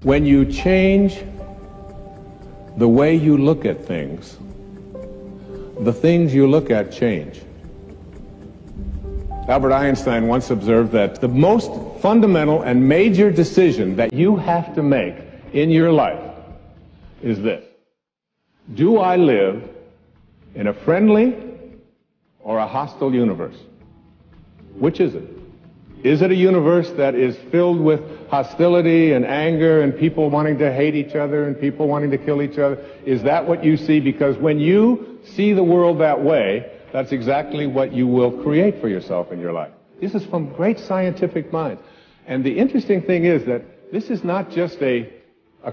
When you change the way you look at things, the things you look at change. Albert Einstein once observed that the most fundamental and major decision that you have to make in your life is this: do I live in a friendly or a hostile universe? Which is it? Is it a universe that is filled with hostility and anger and people wanting to hate each other and people wanting to kill each other? Is that what you see? Because when you see the world that way, that's exactly what you will create for yourself in your life. This is from great scientific minds. And the interesting thing is that this is not just a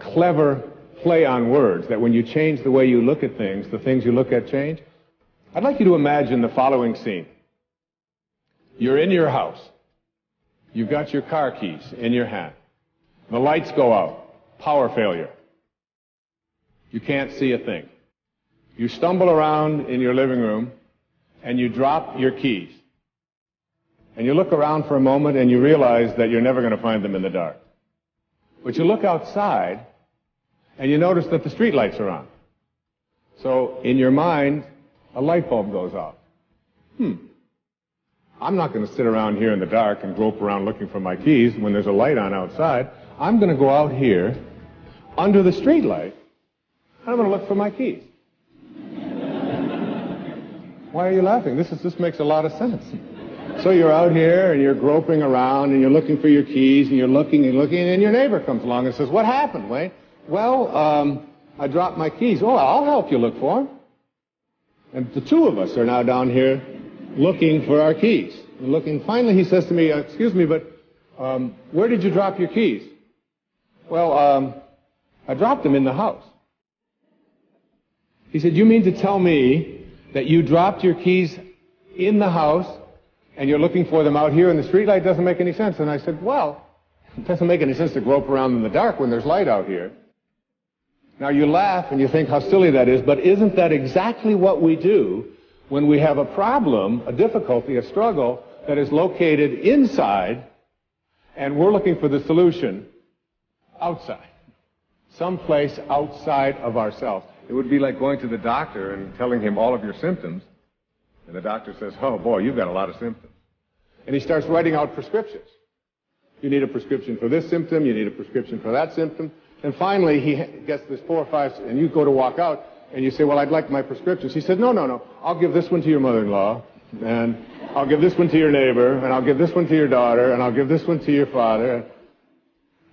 clever play on words, that when you change the way you look at things, the things you look at change. I'd like you to imagine the following scene. You're in your house. You've got your car keys in your hand. The lights go out. Power failure. You can't see a thing. You stumble around in your living room and you drop your keys. And you look around for a moment and you realize that you're never going to find them in the dark. But you look outside and you notice that the street lights are on. So in your mind, a light bulb goes off. I'm not going to sit around here in the dark and grope around looking for my keys when there's a light on outside. I'm going to go out here under the street light and I'm going to look for my keys. Why are you laughing? This makes a lot of sense. So you're out here and you're groping around and you're looking for your keys and you're looking and looking, and your neighbor comes along and says, "What happened, Wayne?" "Well, I dropped my keys." "Oh, I'll help you look for them." And the two of us are now down here looking for our keys. And looking. Finally, he says to me, "Excuse me, but where did you drop your keys?" "Well, I dropped them in the house." He said, "You mean to tell me that you dropped your keys in the house and you're looking for them out here in the streetlight? Doesn't make any sense." And I said, "Well, it doesn't make any sense to grope around in the dark when there's light out here." Now you laugh and you think how silly that is, but isn't that exactly what we do when we have a problem, a difficulty, a struggle that is located inside and we're looking for the solution outside, someplace outside of ourselves? It would be like going to the doctor and telling him all of your symptoms, and the doctor says, "Oh boy, you've got a lot of symptoms." And he starts writing out prescriptions. You need a prescription for this symptom, you need a prescription for that symptom. And finally, he gets this 4 or 5, and you go to walk out, and you say, "Well, I'd like my prescriptions." He said, No, I'll give this one to your mother-in-law, and I'll give this one to your neighbor, and I'll give this one to your daughter, and I'll give this one to your father.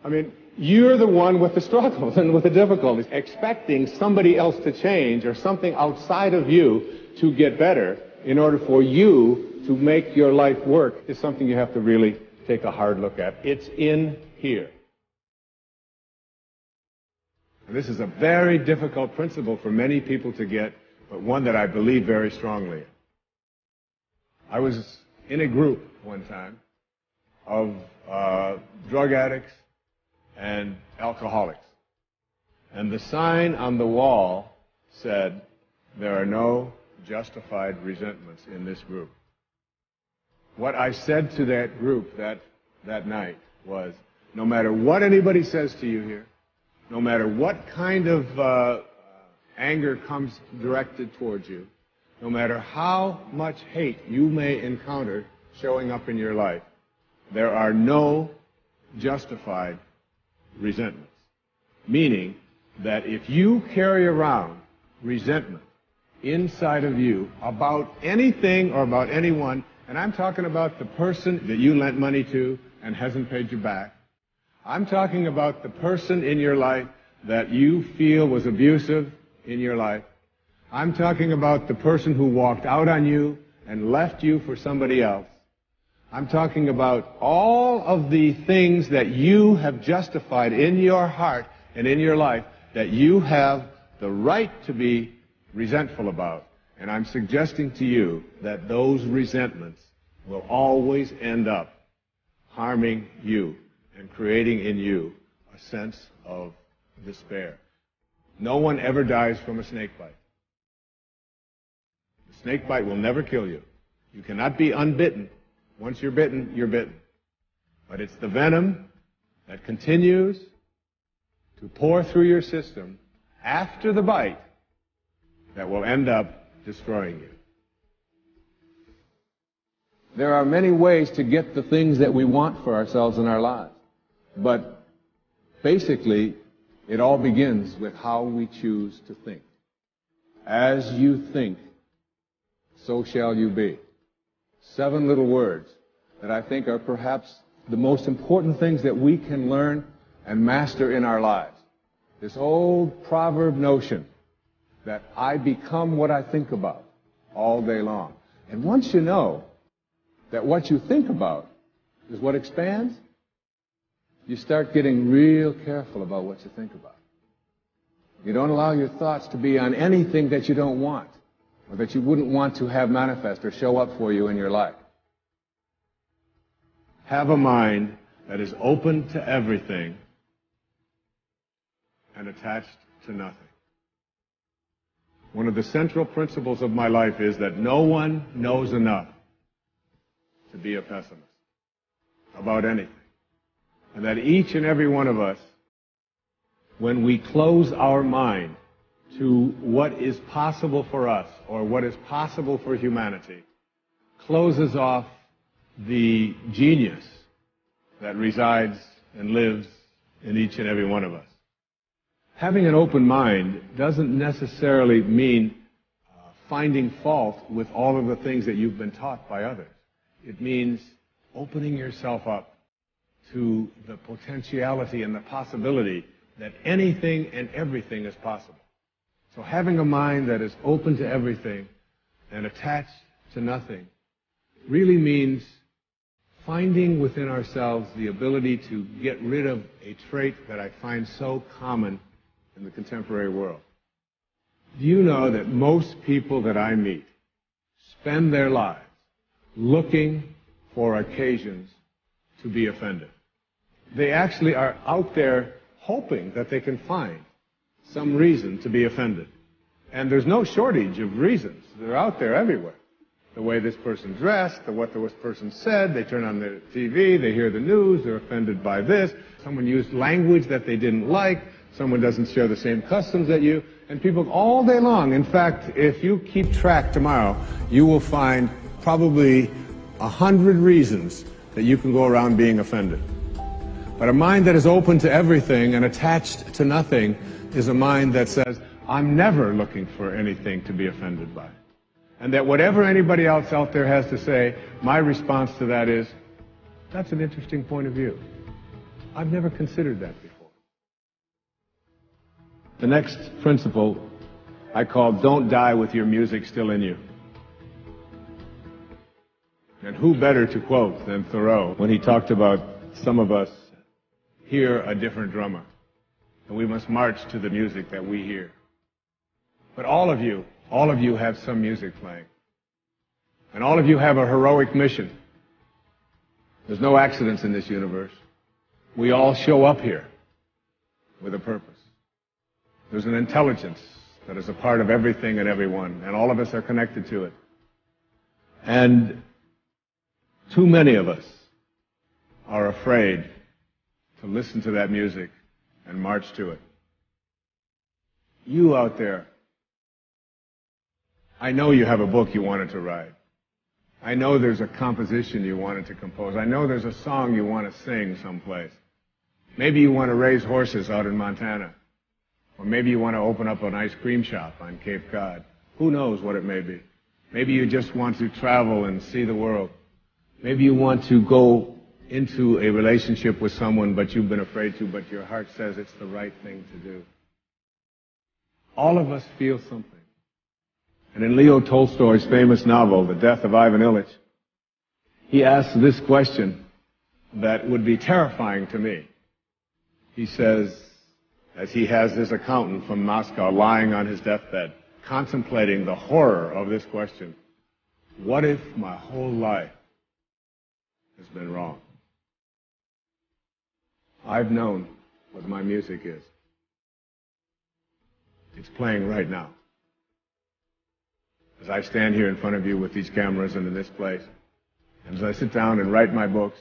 I mean, you're the one with the struggles and with the difficulties. Expecting somebody else to change or something outside of you to get better in order for you to make your life work is something you have to really take a hard look at. It's in here. And this is a very difficult principle for many people to get, but one that I believe very strongly in. I was in a group one time of drug addicts and alcoholics. And the sign on the wall said, "There are no justified resentments in this group." What I said to that group that night was, no matter what anybody says to you here, no matter what kind of anger comes directed towards you, no matter how much hate you may encounter showing up in your life, there are no justified resentments. Meaning that if you carry around resentment inside of you about anything or about anyone, and I'm talking about the person that you lent money to and hasn't paid you back, I'm talking about the person in your life that you feel was abusive in your life, I'm talking about the person who walked out on you and left you for somebody else, I'm talking about all of the things that you have justified in your heart and in your life that you have the right to be resentful about. And I'm suggesting to you that those resentments will always end up harming you and creating in you a sense of despair. No one ever dies from a snake bite. The snake bite will never kill you. You cannot be unbitten. Once you're bitten, you're bitten. But it's the venom that continues to pour through your system after the bite that will end up destroying you. There are many ways to get the things that we want for ourselves in our lives. But basically, it all begins with how we choose to think. As you think, so shall you be. 7 little words that I think are perhaps the most important things that we can learn and master in our lives. This old proverb notion that I become what I think about all day long. And once you know that what you think about is what expands, you start getting real careful about what you think about. You don't allow your thoughts to be on anything that you don't want, or that you wouldn't want to have manifest or show up for you in your life. Have a mind that is open to everything and attached to nothing. One of the central principles of my life is that no one knows enough to be a pessimist about anything. And that each and every one of us, when we close our mind to what is possible for us or what is possible for humanity, closes off the genius that resides and lives in each and every one of us. Having an open mind doesn't necessarily mean finding fault with all of the things that you've been taught by others. It means opening yourself up to the potentiality and the possibility that anything and everything is possible. So having a mind that is open to everything and attached to nothing really means finding within ourselves the ability to get rid of a trait that I find so common in the contemporary world. Do you know that most people that I meet spend their lives looking for occasions to be offended? They actually are out there hoping that they can find some reason to be offended. And there's no shortage of reasons. They're out there everywhere. The way this person dressed, what this person said, they turn on their TV, they hear the news, they're offended by this. Someone used language that they didn't like, someone doesn't share the same customs that you, and people all day long. In fact, if you keep track tomorrow, you will find probably 100 reasons that you can go around being offended. But a mind that is open to everything and attached to nothing is a mind that says, I'm never looking for anything to be offended by. And that whatever anybody else out there has to say, my response to that is, that's an interesting point of view. I've never considered that before. The next principle I call don't die with your music still in you. And who better to quote than Thoreau when he talked about some of us hear a different drummer, and we must march to the music that we hear. But all of you have some music playing. And all of you have a heroic mission. There's no accidents in this universe. We all show up here with a purpose. There's an intelligence that is a part of everything and everyone, and all of us are connected to it. And too many of us are afraid to listen to that music and march to it. You out there, I know you have a book you wanted to write. I know there's a composition you wanted to compose. I know there's a song you want to sing someplace. Maybe you want to raise horses out in Montana. Or maybe you want to open up an ice cream shop on Cape Cod. Who knows what it may be. Maybe you just want to travel and see the world. Maybe you want to go into a relationship with someone but you've been afraid to, but your heart says it's the right thing to do. All of us feel something. And in Leo Tolstoy's famous novel, The Death of Ivan Ilyich, he asks this question that would be terrifying to me. He says, as he has this accountant from Moscow lying on his deathbed, contemplating the horror of this question, what if my whole life has been wrong? I've known what my music is. It's playing right now. As I stand here in front of you with these cameras and in this place, and as I sit down and write my books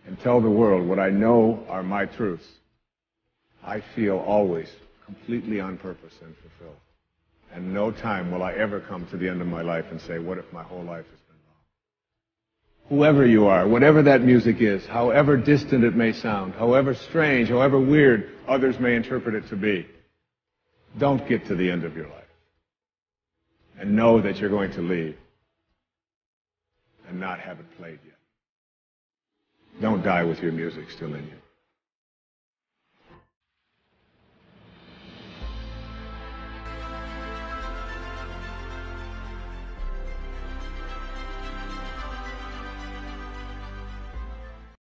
and tell the world what I know are my truths, I feel always completely on purpose and fulfilled. And no time will I ever come to the end of my life and say, what if my whole life has been wrong? Whoever you are, whatever that music is, however distant it may sound, however strange, however weird others may interpret it to be, don't get to the end of your life and know that you're going to leave and not have it played yet. Don't die with your music still in you.